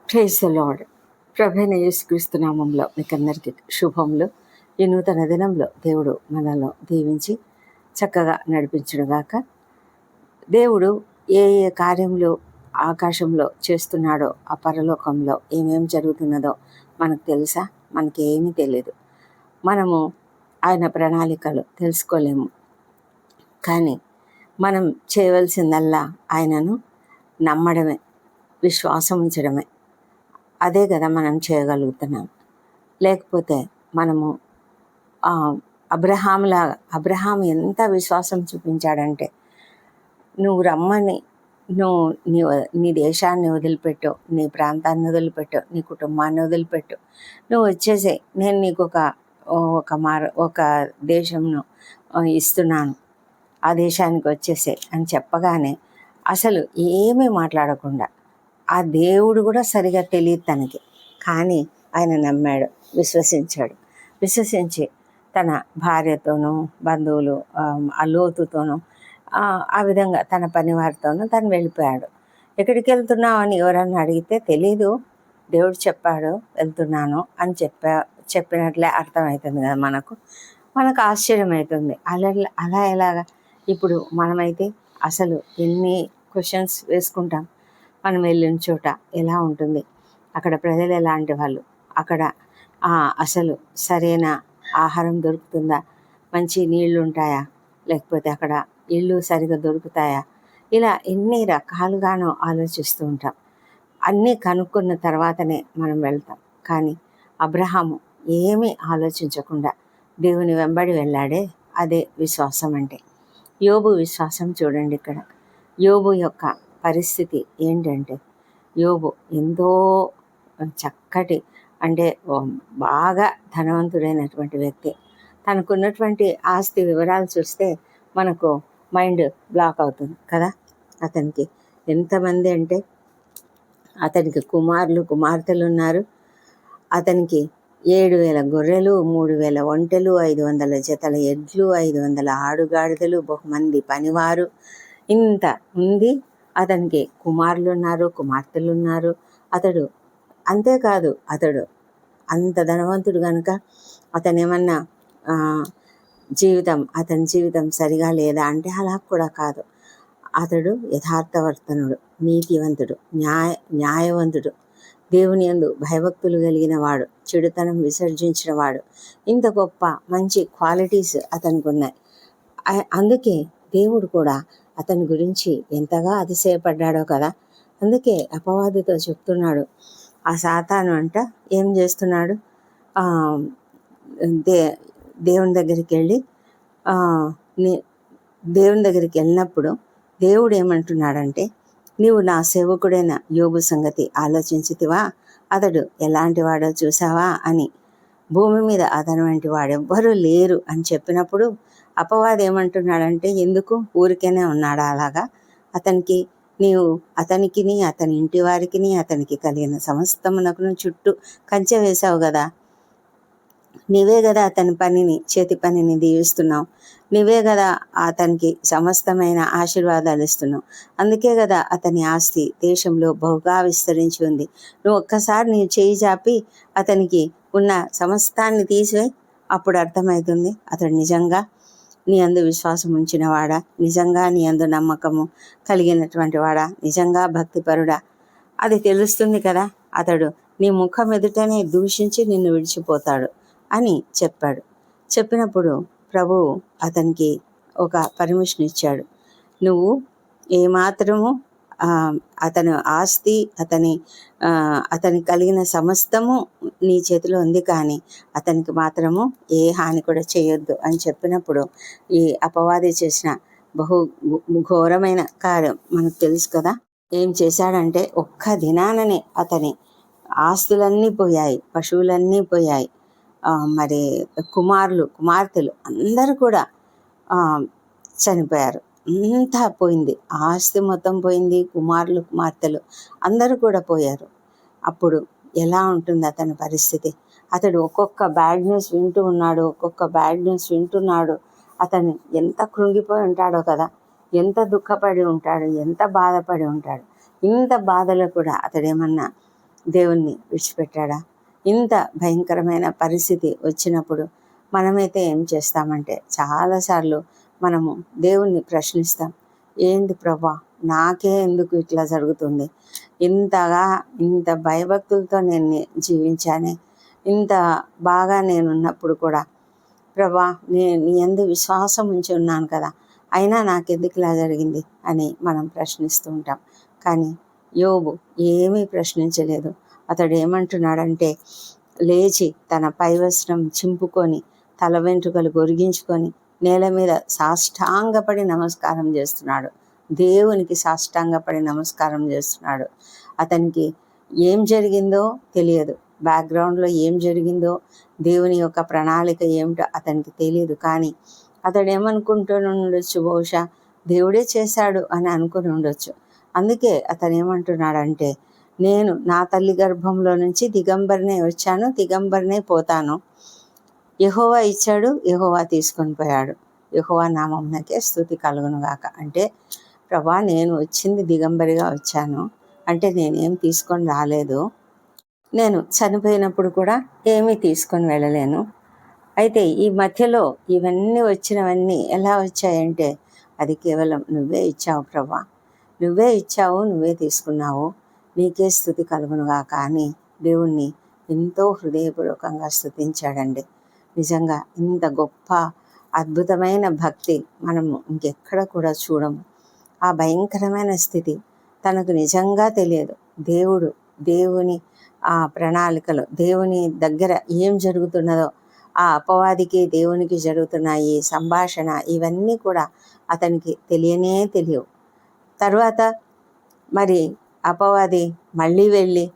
Praise the lord. ప్రభువైన యేసుక్రీస్తు నామంలో మీకందరికీ శుభములు. ఈ నూతన దినంలో దేవుడు మనలో దీవించి చక్కగా నడిపించునుగాక. దేవుడు ఏ ఏ కార్యములు ఆకాశంలో చేస్తున్నాడో, ఆ పరలోకంలో ఏమేం జరుగుతున్నదో మనకు తెలుసా? మనకి ఏమీ తెలియదు. మనము ఆయన ప్రణాళికలు తెలుసుకోలేము. కానీ మనం చేయవలసిందల్లా ఆయనను నమ్మడమే, విశ్వాసం ఉంచడమే. అదే కదా మనం చేయగలుగుతున్నాం. లేకపోతే మనము అబ్రహాం ఎంత విశ్వాసం చూపించాడంటే, నువ్వు రమ్మని, నీ దేశాన్ని వదిలిపెట్టు, నీ ప్రాంతాన్ని వదిలిపెట్టు, నీ కుటుంబాన్ని వదిలిపెట్టు, నువ్వు వచ్చేసే, నేను నీకు ఒక దేశంను ఇస్తున్నాను, ఆ దేశానికి వచ్చేసే అని చెప్పగానే అసలు ఏమీ మాట్లాడకుండా, ఆ దేవుడు కూడా సరిగా తెలియదు తనకి, కానీ ఆయన నమ్మాడు, విశ్వసించి తన భార్యతోనూ, బంధువులు, ఆ లోతుతోనూ, ఆ విధంగా తన పని వారితోనూ తను వెళ్ళిపోయాడు. ఎక్కడికి వెళ్తున్నావు అని ఎవరన్నా అడిగితే తెలీదు, దేవుడు చెప్పాడు వెళ్తున్నాను అని చెప్పినట్లే అర్థమవుతుంది కదా. మనకు ఆశ్చర్యం అవుతుంది. అలా ఎలాగా? ఇప్పుడు మనమైతే అసలు ఎన్ని క్వశ్చన్స్ వేసుకుంటాం. మనం వెళ్ళిన చోట ఎలా ఉంటుంది, అక్కడ ప్రజలు ఎలాంటి వాళ్ళు, అక్కడ అసలు సరైన ఆహారం దొరుకుతుందా, మంచి నీళ్లు ఉంటాయా, లేకపోతే అక్కడ ఇళ్ళు సరిగా దొరుకుతాయా, ఇలా ఎన్ని రకాలుగానో ఆలోచిస్తూ ఉంటాం. అన్నీ కనుక్కున్న తర్వాతనే మనం వెళ్తాం. కానీ అబ్రహాము ఏమీ ఆలోచించకుండా దేవుని వెంబడి వెళ్ళాడే, అదే విశ్వాసం అంటే. యోబు విశ్వాసం చూడండి. ఇక్కడ యోబు యొక్క పరిస్థితి ఏంటంటే, యోబు ఎంతో చక్కటి, అంటే బాగా ధనవంతుడైనటువంటి వ్యక్తి. తనకున్నటువంటి ఆస్తి వివరాలు చూస్తే మనకు మైండ్ బ్లాక్ అవుతుంది కదా. అతనికి ఎంతమంది అంటే, అతనికి కుమార్తెలు ఉన్నారు. అతనికి 7,000 గొర్రెలు, 3,000 ఒంటెలు, 500 జతల ఎడ్లు, 500 ఆడుగాడిదలు, బహుమంది పనివారు, ఇంత ఉంది. అతనికి కుమారులు ఉన్నారు, కుమార్తెలు ఉన్నారు. అంతేకాదు, అతడు అంత ధనవంతుడు కనుక అతను ఏమన్నా అతని జీవితం సరిగా లేదా అంటే అలా కూడా కాదు. అతడు యథార్థవర్తనుడు, నీతివంతుడు, న్యాయవంతుడు, దేవుని యందు భయభక్తులు కలిగిన వాడు, చెడుతనం విసర్జించిన వాడు. ఇంత గొప్ప మంచి క్వాలిటీస్ అతనికి ఉన్నాయి. అందుకే దేవుడు కూడా అతని గురించి ఎంతగా అతిశయపడ్డాడో కదా. అందుకే అపవాదితో చెప్తున్నాడు. ఆ సాతాను అంట ఏం చేస్తున్నాడు, దేవుని దగ్గరికి వెళ్ళినప్పుడు దేవుడు ఏమంటున్నాడంటే, నీవు నా సేవకుడైన యోబు సంగతి ఆలోచించితివా, అతడు ఎలాంటి వాడో చూసావా అని. భూమి మీద అతని వంటి వాడెవ్వరూ లేరు అని చెప్పినప్పుడు అపవాది ఏమంటున్నాడంటే, ఎందుకు ఊరికేనే ఉన్నాడా అలాగా? అతనికిని అతని ఇంటి వారికిని అతనికి కలిగిన సమస్తమునకును చుట్టూ కంచె వేశావు కదా. నీవే కదా అతని చేతి పనిని దీవిస్తున్నావు. నీవే కదా అతనికి సమస్తమైన ఆశీర్వాదాలు ఇస్తున్నావు. అందుకే కదా అతని ఆస్తి దేశంలో బహుగా విస్తరించి ఉంది. నువ్వు ఒక్కసారి నీ చేయి చాపి అతనికి ఉన్న సమస్తాన్ని తీసివేయి, అప్పుడు అర్థమవుతుంది అతడు నిజంగా నీ అందు విశ్వాసం ఉంచినవాడా, నిజంగా నీ అందు నమ్మకము కలిగినటువంటి వాడా, నిజంగా భక్తిపరుడా, అది తెలుస్తుంది కదా. అతడు నీ ముఖం ఎదుటనే దూషించి నిన్ను విడిచిపోతాడు అని చెప్పినప్పుడు ప్రభువు అతనికి ఒక పర్మిషన్ ఇచ్చాడు. నువ్వు ఏమాత్రము అతని ఆస్తి, అతని కలిగిన సమస్తము నీ చేతిలో ఉంది, కానీ అతనికి మాత్రము ఏ హాని కూడా చేయొద్దు అని చెప్పినప్పుడు ఈ అపవాది చేసిన బహు ఘోరమైన కార్యం మనకు తెలుసు కదా. ఏం చేశాడంటే, ఒక్క దినాననే అతని ఆస్తులన్నీ పోయాయి, పశువులన్నీ పోయాయి, మరి కుమార్తెలు అందరూ కూడా చనిపోయారు. అంతా పోయింది, ఆస్తి మొత్తం పోయింది, కుమార్తెలు అందరూ కూడా పోయారు. అప్పుడు ఎలా ఉంటుంది అతని పరిస్థితి? అతడు ఒక్కొక్క బ్యాడ్ న్యూస్ వింటున్నాడు. అతను ఎంత కృంగిపోయి ఉంటాడో కదా, ఎంత దుఃఖపడి ఉంటాడు, ఎంత బాధపడి ఉంటాడు. ఇంత బాధలో కూడా అతడేమన్నా దేవుణ్ణి విడిచిపెట్టాడా? ఇంత భయంకరమైన పరిస్థితి వచ్చినప్పుడు మనమైతే ఏం చేస్తామంటే చాలాసార్లు మనము దేవుణ్ణి ప్రశ్నిస్తాం. ఏంటి ప్రభా, నాకే ఎందుకు ఇట్లా జరుగుతుంది? ఇంత భయభక్తులతో నేను జీవించానే, ఇంత బాగా నేనున్నప్పుడు కూడా ప్రభా, నేను నీ యందు విశ్వాసం ఉంచి ఉన్నాను కదా, అయినా నాకెందుకు ఇలా జరిగింది అని మనం ప్రశ్నిస్తూ ఉంటాం. కానీ యోబు ఏమీ ప్రశ్నించలేదు. అతడు ఏమంటున్నాడంటే, లేచి తన పైవస్త్రం చింపుకొని తల వెంట్రుకలు గొరిగించుకొని నేల మీద సాష్టాంగపడి నమస్కారం చేస్తున్నాడు. దేవునికి సాష్టాంగపడి నమస్కారం చేస్తున్నాడు. అతనికి ఏం జరిగిందో తెలియదు, బ్యాక్గ్రౌండ్లో ఏం జరిగిందో, దేవుని యొక్క ప్రణాళిక ఏమిటో అతనికి తెలియదు. కానీ అతడు ఏమనుకుంటూ ఉండొచ్చు, బహుశా దేవుడే చేశాడు అని అనుకుని ఉండొచ్చు. అందుకే అతను ఏమంటున్నాడంటే, నేను నా తల్లి గర్భంలో నుంచి దిగంబరినే వచ్చాను, దిగంబరినే పోతాను. యెహోవా ఇచ్చాడు, యెహోవా తీసుకొని పోయాడు. యెహోవా నామమునకే స్తుతి కలుగునుగాక. అంటే ప్రభా, నేను వచ్చింది దిగంబరిగా వచ్చాను, అంటే నేనేం తీసుకొని రాలేదు. నేను చనిపోయినప్పుడు కూడా ఏమీ తీసుకొని వెళ్ళలేను. అయితే ఈ మధ్యలో ఇవన్నీ వచ్చినవన్నీ ఎలా వచ్చాయంటే, అది కేవలం నువ్వే ఇచ్చావు ప్రభా, నువ్వే ఇచ్చావు, నువ్వే తీసుకున్నావు, నీకే స్తుతి కలుగునుగాక అని దేవుణ్ణి ఎంతో హృదయపూర్వకంగా స్తుతించాడండి. నిజంగా ఇంత గొప్ప అద్భుతమైన భక్తి మనము ఇంకెక్కడ కూడా చూడము. ఆ భయంకరమైన స్థితి తనకు నిజంగా తెలియదు. దేవుని ఆ ప్రణాళికలో, దేవుని దగ్గర ఏం జరుగుతున్నదో, ఆ అపవాదికి దేవునికి జరుగుతున్న ఈ సంభాషణ, ఇవన్నీ కూడా అతనికి తెలియవు. తర్వాత మరి అపవాది మళ్ళీ వెళ్ళి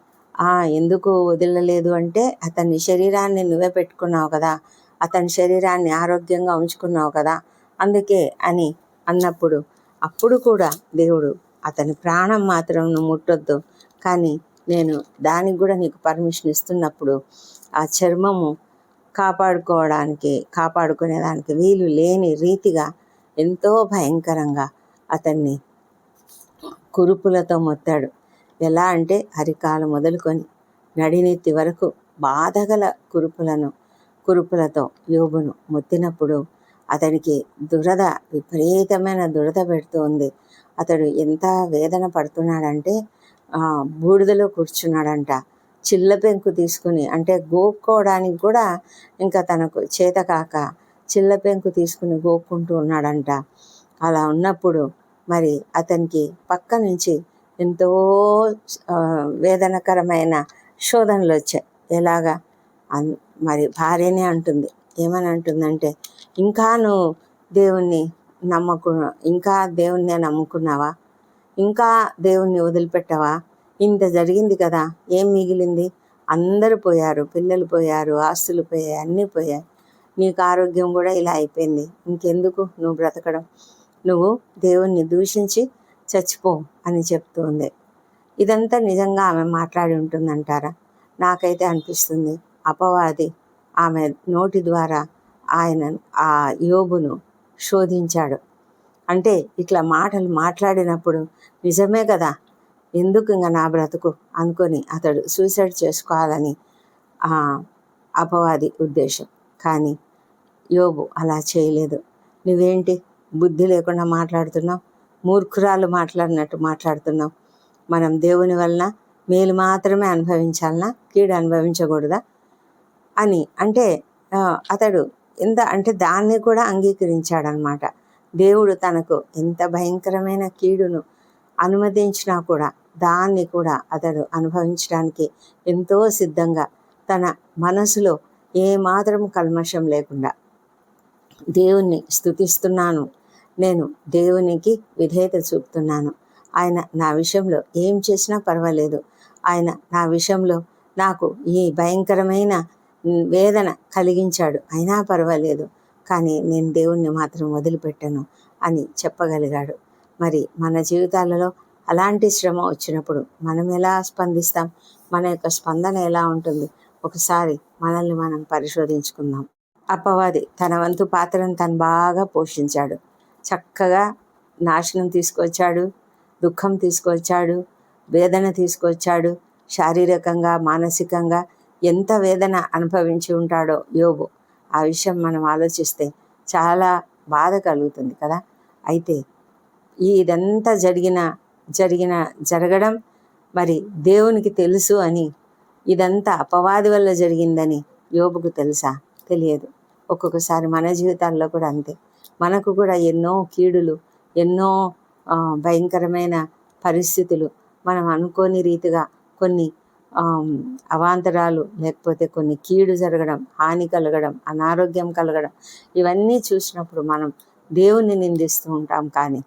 ఎందుకు వదలలేదు అంటే, అతని శరీరాన్ని నువ్వే పెట్టుకున్నావు కదా, అతని శరీరాన్ని ఆరోగ్యంగా ఉంచుకున్నావు కదా, అందుకే అని అన్నప్పుడు, అప్పుడు కూడా దేవుడు అతని ప్రాణం మాత్రం నువ్వు ముట్టొద్దు, కానీ నేను దానికి కూడా నీకు పర్మిషన్ ఇస్తున్నప్పుడు ఆ చర్మము కాపాడుకునేదానికి వీలు లేని రీతిగా ఎంతో భయంకరంగా అతన్ని కురుపులతో మొత్తాడు. ఎలా అంటే అరికాలు మొదలుకొని నడినెత్తి వరకు బాధగల కురుపులతో యోబును మొత్తినప్పుడు అతడికి విపరీతమైన దురద పెడుతుంది. అతడు ఎంత వేదన పడుతున్నాడంటే బూడిదలో కూర్చున్నాడంట. చిల్ల పెంకు తీసుకుని, అంటే గోక్కోవడానికి కూడా ఇంకా తనకు చేత కాక చిల్ల పెంకు తీసుకుని గోక్కుంటూ ఉన్నాడంట. అలా ఉన్నప్పుడు మరి అతనికి పక్క నుంచి ఎంతో వేదనకరమైన శోధనలు వచ్చాయి. ఎలాగా మరి భార్యనే అంటుంది, ఏమని అంటుందంటే, ఇంకా నువ్వు దేవుణ్ణే నమ్ముకున్నావా, ఇంకా దేవుణ్ణి వదిలిపెట్టావా, ఇంత జరిగింది కదా, ఏం మిగిలింది? అందరూ పోయారు, పిల్లలు పోయారు, ఆస్తులు పోయాయి, అన్నీ పోయాయి, నీకు ఆరోగ్యం కూడా ఇలా అయిపోయింది, ఇంకెందుకు నువ్వు బ్రతకడం, నువ్వు దేవుణ్ణి దూషించి చచ్చిపో అని చెప్తుంది. ఇదంతా నిజంగా ఆమె మాట్లాడి ఉంటుందంటారా? నాకైతే అనిపిస్తుంది అపవాది ఆమె నోటి ద్వారా ఆ యోబును శోధించాడు. అంటే ఇట్లా మాటలు మాట్లాడినప్పుడు నిజమే కదా, ఎందుకు ఇంకా నా బ్రతుకు అనుకొని అతడు సూసైడ్ చేసుకోవాలని అపవాది ఉద్దేశం. కానీ యోబు అలా చేయలేదు. నువ్వేంటి బుద్ధి లేకుండా మాట్లాడుతున్నావు, మూర్ఖురాలు మాట్లాడినట్టు మాట్లాడుతున్నావు, మనం దేవుని వలన మేలు మాత్రమే అనుభవించాలనా, కీడు అనుభవించకూడదా అని అంటే అతడు అంటే దాన్ని కూడా అంగీకరించాడనమాట. దేవుడు తనకు ఎంత భయంకరమైన కీడును అనుమతించినా కూడా దాన్ని కూడా అతడు అనుభవించడానికి ఎంతో సిద్ధంగా, తన మనసులో ఏమాత్రం కల్మషం లేకుండా దేవుణ్ణి స్తుతిస్తున్నాను, నేను దేవునికి విధేయత చూపుతున్నాను, ఆయన నా విషయంలో ఏం చేసినా పర్వాలేదు, ఆయన నా విషయంలో నాకు ఈ భయంకరమైన వేదన కలిగించాడు, అయినా పర్వాలేదు, కానీ నేను దేవుణ్ణి మాత్రం వదిలిపెట్టను అని చెప్పగలిగాడు. మరి మన జీవితాలలో అలాంటి శ్రమ వచ్చినప్పుడు మనం ఎలా స్పందిస్తాం? మన యొక్క స్పందన ఎలా ఉంటుంది? ఒకసారి మనల్ని మనం పరిశోధించుకుందాం. అపవాది తన వంతు పాత్రను తను బాగా పోషించాడు. చక్కగా నాశనం తీసుకొచ్చాడు, దుఃఖం తీసుకొచ్చాడు, వేదన తీసుకొచ్చాడు, శారీరకంగా మానసికంగా ఎంత వేదన అనుభవించి ఉంటాడో యోబు. ఆ విషయం మనం ఆలోచిస్తే చాలా బాధ కలుగుతుంది కదా. అయితే ఇదంతా జరగడం మరి దేవునికి తెలుసు అని, ఇదంతా అపవాది వల్ల జరిగిందని యోబుకు తెలుసా? తెలియదు. ఒక్కొక్కసారి మన జీవితాల్లో కూడా అంతే. మనకు కూడా ఎన్నో కీడులు, ఎన్నో భయంకరమైన పరిస్థితులు, మనం అనుకోని రీతిగా కొన్ని అవాంతరాలు, లేకపోతే కొన్ని కీడు జరగడం, హాని కలగడం, అనారోగ్యం కలగడం, ఇవన్నీ చూసినప్పుడు మనం దేవుణ్ణి నిందిస్తూ ఉంటాం. కానీ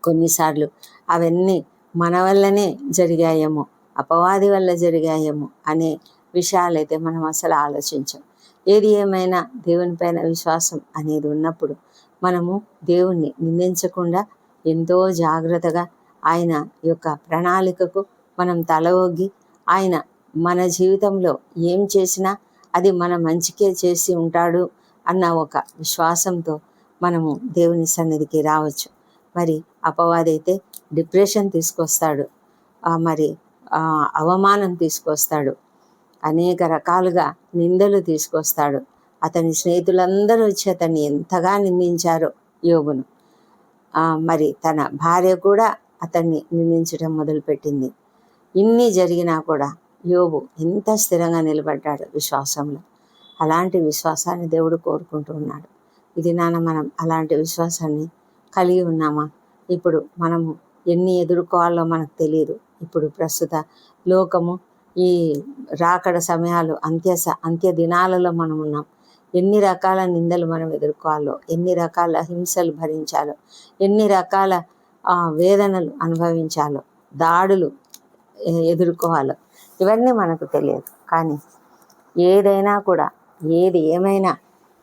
కొన్నిసార్లు అవన్నీ మన వల్లనే జరిగాయేమో, అపవాది వల్ల జరిగాయేమో అనే విషయాలైతే మనం అసలు ఆలోచించాం. ఏది ఏమైనా దేవుని పైన విశ్వాసం అనేది ఉన్నప్పుడు మనము దేవుణ్ణి నిందించకుండా ఎంతో జాగ్రత్తగా ఆయన యొక్క ప్రణాళికకు మనం తల ఒగ్గి, ఆయన మన జీవితంలో ఏం చేసినా అది మన మంచికే చేసి ఉంటాడు అన్న ఒక విశ్వాసంతో మనము దేవుని సన్నిధికి రావచ్చు. మరి అపవాది అయితే డిప్రెషన్ తీసుకొస్తాడు, మరి అవమానం తీసుకొస్తాడు, అనేక రకాలుగా నిందలు తీసుకొస్తాడు. అతని స్నేహితులందరూ వచ్చి అతన్ని ఎంతగా నిందించారో యోబును. మరి తన భార్య కూడా అతన్ని నిందించడం మొదలుపెట్టింది. ఇన్ని జరిగినా కూడా యోబు ఎంత స్థిరంగా నిలబడ్డాడు విశ్వాసంలో. అలాంటి విశ్వాసాన్ని దేవుడు కోరుకుంటూ ఉన్నాడు. ఇది మనం అలాంటి విశ్వాసాన్ని కలిగి ఉన్నామా? ఇప్పుడు మనము ఎన్ని ఎదుర్కోవాలో మనకు తెలియదు. ఇప్పుడు ప్రస్తుత లోకము, ఈ రాకడ సమయాలు, అంత్య దినాలలో మనం ఉన్నాం. ఎన్ని రకాల నిందలు మనం ఎదుర్కోవాలో, ఎన్ని రకాల హింసలు భరించాలో, ఎన్ని రకాల వేదనలు అనుభవించాలో, దాడులు ఎదుర్కోవాలో, ఇవన్నీ మనకు తెలియదు. కానీ ఏదైనా కూడా, ఏది ఏమైనా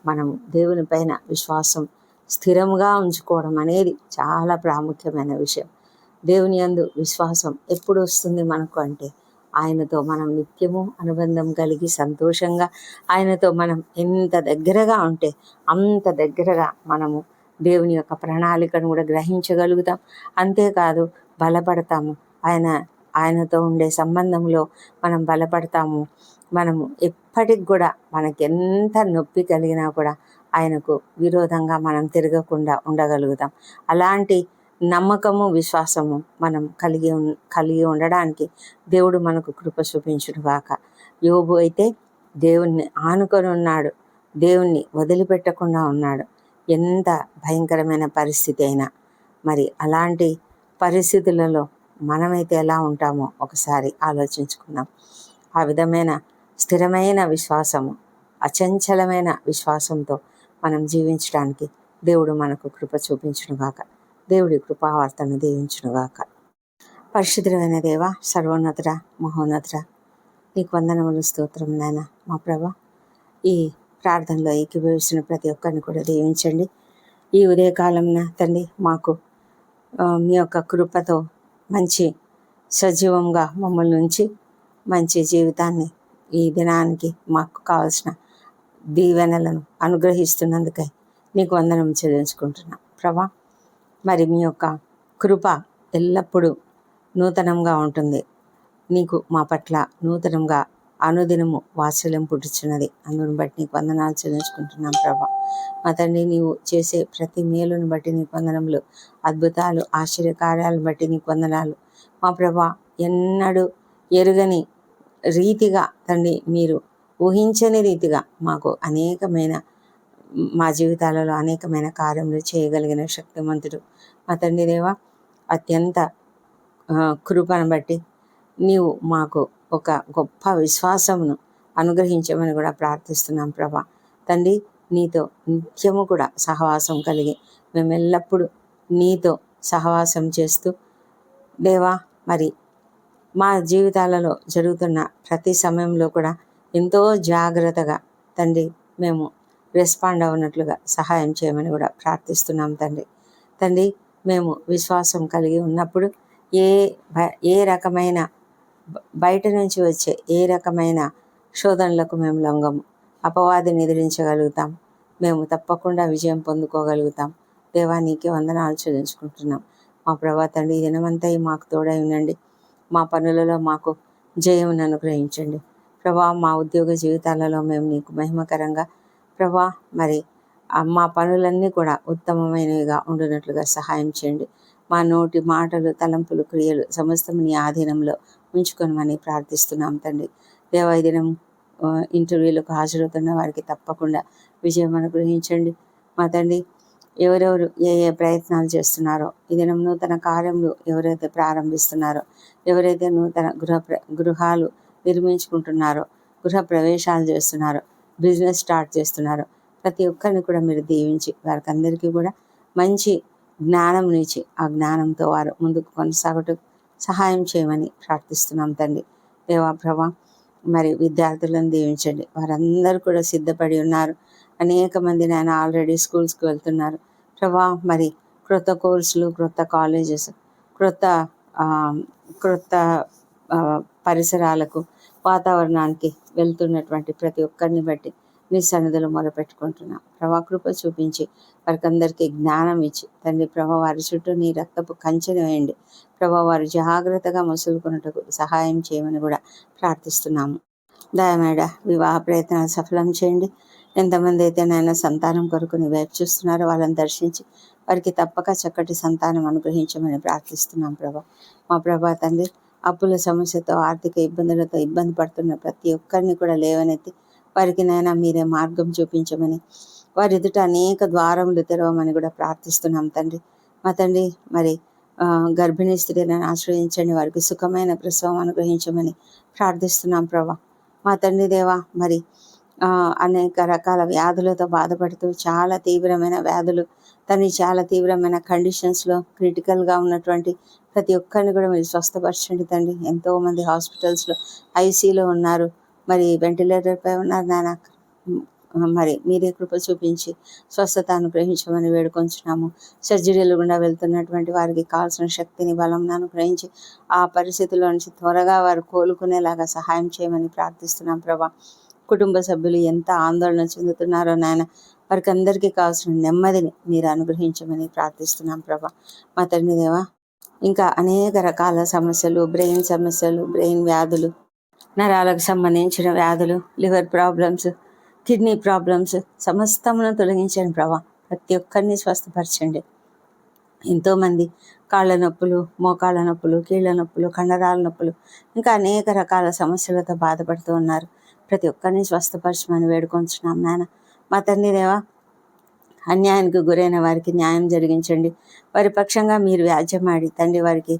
మనం దేవుని పైన విశ్వాసం స్థిరంగా ఉంచుకోవడం అనేది చాలా ప్రాముఖ్యమైన విషయం. దేవుని యందు విశ్వాసం ఎప్పుడు వస్తుంది మనకు అంటే, ఆయనతో మనం నిత్యము అనుబంధం కలిగి సంతోషంగా ఆయనతో మనం ఎంత దగ్గరగా ఉంటే అంత దగ్గరగా మనము దేవుని యొక్క ప్రణాళికను కూడా గ్రహించగలుగుతాం. అంతేకాదు బలపడతాము. ఆయనతో ఉండే సంబంధంలో మనం బలపడతాము. మనము ఎప్పటికి కూడా మనకి ఎంత నొప్పి కలిగినా కూడా ఆయనకు విరోధంగా మనం తిరగకుండా ఉండగలుగుతాం. అలాంటి నమ్మకము, విశ్వాసము మనం కలిగి ఉండడానికి దేవుడు మనకు కృప చూపించుగాక. యోబు అయితే దేవుణ్ణి ఆనుకొని ఉన్నాడు, దేవుణ్ణి వదిలిపెట్టకుండా ఉన్నాడు. ఎంత భయంకరమైన పరిస్థితి అయినా. మరి అలాంటి పరిస్థితులలో మనమైతే ఎలా ఉంటామో ఒకసారి ఆలోచించుకుందాం. ఆ విధమైన స్థిరమైన విశ్వాసము, అచంచలమైన విశ్వాసంతో మనం జీవించడానికి దేవుడు మనకు కృప చూపించునుగాక. దేవుడి కృపావార్తను దీవించునుగాక. పరిశుద్ధమైన దేవ, సర్వోన్నతుడ, మహోన్నతుడ, నీకు వందనములు, స్తోత్రం నాయన. మా ప్రభా, ఈ ప్రార్థనలో ఏకీభవిస్తున్న ప్రతి ఒక్కరిని కూడా దీవించండి. ఈ ఉదయకాలంన తండ్రి మాకు మీ యొక్క కృపతో మంచి సజీవంగా మమ్మల్ని ఉంచి మంచి జీవితాన్ని ఈ దినానికి మాకు కావాల్సిన దీవెనలను అనుగ్రహిస్తున్నందుకై నీకు వందనం చెల్లించుకుంటున్నాం ప్రభా. మరి మీ యొక్క కృప ఎల్లప్పుడూ నూతనంగా ఉంటుంది. నీకు మా పట్ల నూతనంగా అనుదినము వాత్సల్యం పుట్టుచున్నది. అందుని బట్టి నీకు వందనాలు చెల్లించుకుంటున్నాం ప్రభా. మా తండ్రి, నీవు చేసే ప్రతి మేలును బట్టి నీకు వందనములు, అద్భుతాలు, ఆశ్చర్యకార్యాలను బట్టి నీకు వందనాలు. మా ప్రభా, ఎన్నడూ ఎరుగని రీతిగా తండ్రి, మీరు ఊహించని రీతిగా మాకు మా జీవితాలలో అనేకమైన కార్యములు చేయగలిగిన శక్తిమంతుడు మా తండ్రి దేవా. అత్యంత కృపను బట్టి నీవు మాకు ఒక గొప్ప విశ్వాసమును అనుగ్రహించమని కూడా ప్రార్థిస్తున్నాం ప్రభా. తండ్రి, నీతో నిత్యము కూడా సహవాసం కలిగి మేము ఎల్లప్పుడూ నీతో సహవాసం చేస్తూ దేవా, మరి మా జీవితాలలో జరుగుతున్న ప్రతి సమయంలో కూడా ఎంతో జాగ్రత్తగా తండ్రి మేము రెస్పాండ్ అవునట్లుగా సహాయం చేయమని కూడా ప్రార్థిస్తున్నాం తండ్రి. తండ్రి, మేము విశ్వాసం కలిగి ఉన్నప్పుడు ఏ రకమైన బయట నుంచి వచ్చే ఏ రకమైన శోధనలకు మేము లొంగము. అపవాదిని ఎదిరించగలుగుతాం. మేము తప్పకుండా విజయం పొందుకోగలుగుతాం. దేవా, నీకే వందనాలు చెల్లించుకుంటున్నాం మా ప్రభా. తండ్రి, ఈ దినమంతా మాకు తోడై ఉండండి. మా పనులలో మాకు జయమును అనుగ్రహించండి ప్రభా. మా ఉద్యోగ జీవితాలలో మేము నీకు మహిమకరంగా ప్రభా మరి మా పనులన్నీ కూడా ఉత్తమమైనవిగా ఉండునట్లుగా సహాయం చేయండి. మా నోటి మాటలు, తలంపులు, క్రియలు సమస్తం నీ ఆధీనంలో ఉంచుకొనమని ప్రార్థిస్తున్నాం తండ్రి. ఈ దినం ఇంటర్వ్యూలకు హాజరవుతున్న వారికి తప్పకుండా విజయం అనుగ్రహించండి మా తండ్రి. ఎవరెవరు ఏ ఏ ప్రయత్నాలు చేస్తున్నారో, ఈ దినం నూతన కార్యములు ఎవరైతే ప్రారంభిస్తున్నారో, ఎవరైతే నూతన గృహాలు నిర్మించుకుంటున్నారో, గృహ ప్రవేశాలు చేస్తున్నారో, బిజినెస్ స్టార్ట్ చేస్తున్నారో, ప్రతి ఒక్కరిని కూడా మీరు దీవించి వారికి అందరికీ కూడా మంచి జ్ఞానంనిచ్చి ఆ జ్ఞానంతో వారు ముందుకు కొనసాగటం సహాయం చేయమని ప్రార్థిస్తున్నాం తండ్రి. దేవా ప్రభా మరి విద్యార్థులను దీవించండి. వారందరూ కూడా సిద్ధపడి ఉన్నారు. అనేక మంది నాయన ఆల్రెడీ స్కూల్స్కి వెళ్తున్నారు ప్రభా. మరి క్రొత్త కోర్సులు, క్రొత్త కాలేజెస్, క్రొత్త క్రొత్త పరిసరాలకు, వాతావరణానికి వెళ్తున్నటువంటి ప్రతి ఒక్కరిని బట్టి నీ సన్నిధిలో మొరపెట్టుకుంటున్నాం ప్రభా. కృప చూపించి వారికి అందరికీ జ్ఞానం ఇచ్చి తండ్రి ప్రభా వారి చుట్టూ నీ రక్తపు కంచెను వేయండి ప్రభా. వారు జాగ్రత్తగా మసులుకున్నట్టుకు సహాయం చేయమని కూడా ప్రార్థిస్తున్నాము. దయమేడ వివాహ ప్రయత్నాలు సఫలం చేయండి. ఎంతమంది అయితే నాయన సంతానం కొరకు నీ వైపు చూస్తున్నారో వాళ్ళని దర్శించి వారికి తప్పక చక్కటి సంతానం అనుగ్రహించమని ప్రార్థిస్తున్నాం ప్రభా. మా ప్రభా తండ్రి, అప్పుల సమస్యతో, ఆర్థిక ఇబ్బందులతో ఇబ్బంది పడుతున్న ప్రతి ఒక్కరిని కూడా లేవనెత్తి వారికి నైనా మీరే మార్గం చూపించమని, వారి ఎదుట అనేక ద్వారములు తెరవమని కూడా ప్రార్థిస్తున్నాం తండ్రి. మా తండ్రి మరి గర్భిణీ స్త్రీలను ఆశ్రయించండి, వారికి సుఖమైన ప్రసవం అనుగ్రహించమని ప్రార్థిస్తున్నాం ప్రభా. మా తండ్రి దేవా మరి అనేక రకాల వ్యాధులతో బాధపడుతూ చాలా తీవ్రమైన వ్యాధులు, చాలా తీవ్రమైన కండిషన్స్లో క్రిటికల్గా ఉన్నటువంటి ప్రతి ఒక్కరిని కూడా మీరు స్వస్థపరచండి తండ్రి. ఎంతోమంది హాస్పిటల్స్లో ఐసీలో ఉన్నారు, మరి వెంటిలేటర్పై ఉన్నారు నాయన. మరి మీరే కృప చూపించి స్వస్థత అనుగ్రహించమని వేడుకొంచున్నాము. సర్జరీలు గుండా వెళ్తున్నటువంటి వారికి కావాల్సిన శక్తిని, బలం అనుగ్రహించి ఆ పరిస్థితుల్లో నుంచి త్వరగా వారు కోలుకునేలాగా సహాయం చేయమని ప్రార్థిస్తున్నాం ప్రభా. కుటుంబ సభ్యులు ఎంత ఆందోళన చెందుతున్నారో నాయన, వారికి అందరికీ కావాల్సిన నెమ్మదిని మీరు అనుగ్రహించమని ప్రార్థిస్తున్నాం ప్రభా. మా తండ్రి దేవా, ఇంకా అనేక రకాల సమస్యలు, బ్రెయిన్ సమస్యలు, బ్రెయిన్ వ్యాధులు, నరాలకు సంబంధించిన వ్యాధులు, లివర్ ప్రాబ్లమ్స్, కిడ్నీ ప్రాబ్లమ్స్ సమస్తమును తొలగించండి ప్రభా. ప్రతి ఒక్కరిని స్వస్థపరచండి. ఎంతోమంది కాళ్ళ నొప్పులు, మోకాళ్ళ నొప్పులు, కీళ్ళ నొప్పులు, కండరాల నొప్పులు, ఇంకా అనేక రకాల సమస్యలతో బాధపడుతూ ఉన్నారు. ప్రతి ఒక్కరిని స్వస్థపరచమని వేడుకొంచున్నాం నాయన. మా తండ్రి దేవా, అన్యాయానికి గురైన వారికి న్యాయం జరిగించండి. వారి పక్షంగా మీరు వ్యాజ్యమాడి తండ్రి వారికి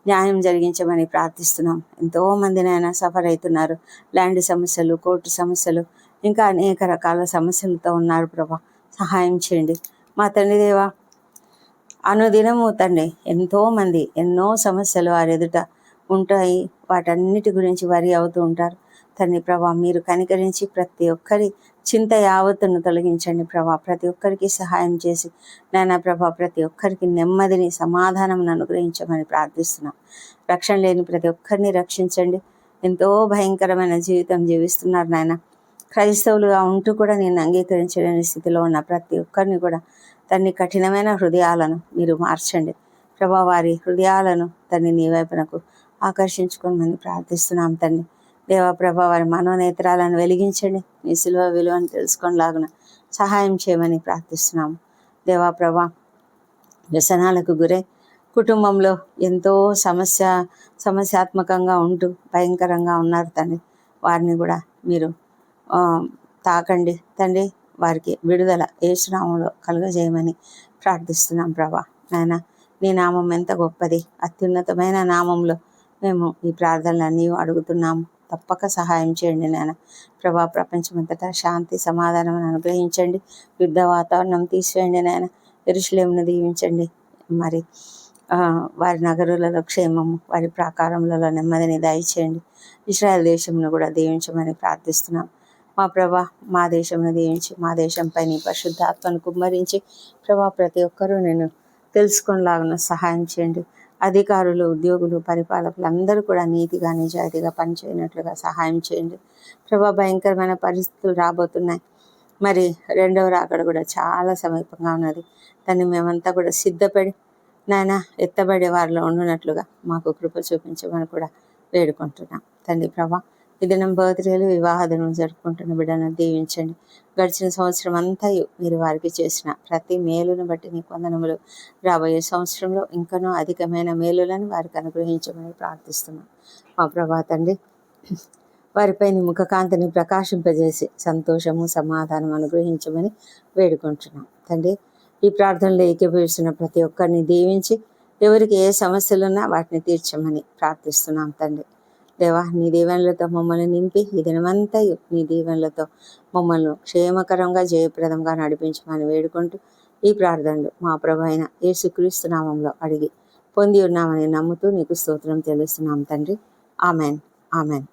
న్యాయం జరిగించమని ప్రార్థిస్తున్నాం. ఎంతోమంది నాయన సఫర్ అవుతున్నారు. ల్యాండ్ సమస్యలు, కోర్టు సమస్యలు, ఇంకా అనేక రకాల సమస్యలతో ఉన్నారు ప్రభా. సహాయం చేయండి మా తండ్రి దేవా. అనుదినము తండ్రి ఎంతోమంది ఎన్నో సమస్యలు వారి ఎదుట ఉంటాయి. వాటన్నిటి గురించి వరి అవుతూ ఉంటారు తండ్రి ప్రభా. మీరు కనికరించి ప్రతి ఒక్కరి చింత యావత్తును తొలగించండి ప్రభా. ప్రతి ఒక్కరికి సహాయం చేసి నాయన ప్రభా ప్రతి ఒక్కరికి నెమ్మదిని, సమాధానం అనుగ్రహించమని ప్రార్థిస్తున్నాం. రక్షణ లేని ప్రతి ఒక్కరిని రక్షించండి. ఎంతో భయంకరమైన జీవితం జీవిస్తున్నారు నాయన. క్రైస్తవులుగా ఉంటూ కూడా నేను అంగీకరించలేని స్థితిలో ఉన్న ప్రతి ఒక్కరిని కూడా తన్ని కఠినమైన హృదయాలను మీరు మార్చండి ప్రభా. వారి హృదయాలను తన్ని నీ వైపునకు ఆకర్షించుకోమని ప్రార్థిస్తున్నాం తండ్రి దేవా ప్రభా. వారి మనోనేత్రాలను వెలిగించండి, నీ సిలువ విలువను తెలుసుకొనిలాగున సహాయం చేయమని ప్రార్థిస్తున్నాము దేవా ప్రభా. వ్యసనాలకు గురై కుటుంబంలో ఎంతో సమస్యాత్మకంగా ఉంటూ భయంకరంగా ఉన్నారు తండ్రి. వారిని కూడా మీరు తాకండి తండ్రి. వారికి విడుదల యేసు నామములో కలుగజేయమని ప్రార్థిస్తున్నాం ప్రభా. నాయన నీ నామం ఎంత గొప్పది, అత్యున్నతమైన నామంలో మేము ఈ ప్రార్థనలన్నీ అడుగుతున్నాము. తప్పక సహాయం చేయండి నాయన ప్రభా. ప్రపంచమంతటా శాంతి, సమాధానం అనుగ్రహించండి. యుద్ధ వాతావరణం తీసివేయండి నాయన. యెరూషలేమును దీవించండి. మరి వారి నగరులలో క్షేమము, వారి ప్రాకారములలో నెమ్మదిని దయచేయండి. ఇశ్రాయేల్ దేశంను కూడా దీవించమని ప్రార్థిస్తున్నాం మా ప్రభా. మా దేశంను దీవించి మా దేశంపై నీ పరిశుద్ధాత్మను కుమ్మరించి ప్రభా ప్రతి ఒక్కరూ నేను తెలుసుకునేలాగా సహాయం చేయండి. అధికారులు, ఉద్యోగులు, పరిపాలకులు అందరూ కూడా నీతిగా, నిజాయితీగా పనిచేయనట్లుగా సహాయం చేయండి ప్రభా. భయంకరమైన పరిస్థితులు రాబోతున్నాయి. మరి రెండవ రాకడ కూడా చాలా సమీపంగా ఉన్నది. దాన్ని మేమంతా కూడా సిద్ధపడి నాయన ఎత్తబడే వారిలో ఉండునట్లుగా మాకు కృప చూపించమని కూడా వేడుకుంటున్నాం. తండ్రి ప్రభా, ఈ దినం బర్త్డేలు, వివాహ దినం జరుపుకుంటున్న బిడ్డను దీవించండి. గడిచిన సంవత్సరం అంతా మీరు వారికి చేసిన ప్రతి మేలును బట్టి నీకు వందనములు. రాబోయే సంవత్సరంలో ఇంకనూ అధికమైన మేలులను వారికి అనుగ్రహించమని ప్రార్థిస్తున్నాం. మా ప్రభా తండ్రి, వారిపై నీ ముఖకాంతిని ప్రకాశింపజేసి సంతోషము, సమాధానం అనుగ్రహించమని వేడుకుంటున్నాం. తండ్రి, ఈ ప్రార్థనలో ఏకీభవిస్తున్న ప్రతి ఒక్కరిని దీవించి ఎవరికి ఏ సమస్యలున్నా వాటిని తీర్చమని ప్రార్థిస్తున్నాం. తండ్రి దేవా, నీ దీవెనలతో మమ్మల్ని నింపి ఈ దినమంతా నీ దీవెనలతో మమ్మల్ని క్షేమకరంగా, జయప్రదంగా నడిపించమని వేడుకుంటూ ఈ ప్రార్థనలు మా ప్రభు అయిన యేసుక్రీస్తు నామంలో అడిగి పొంది ఉన్నామని నమ్ముతూ నీకు స్తోత్రం తెలుస్తున్నాం తండ్రి. Amen, amen.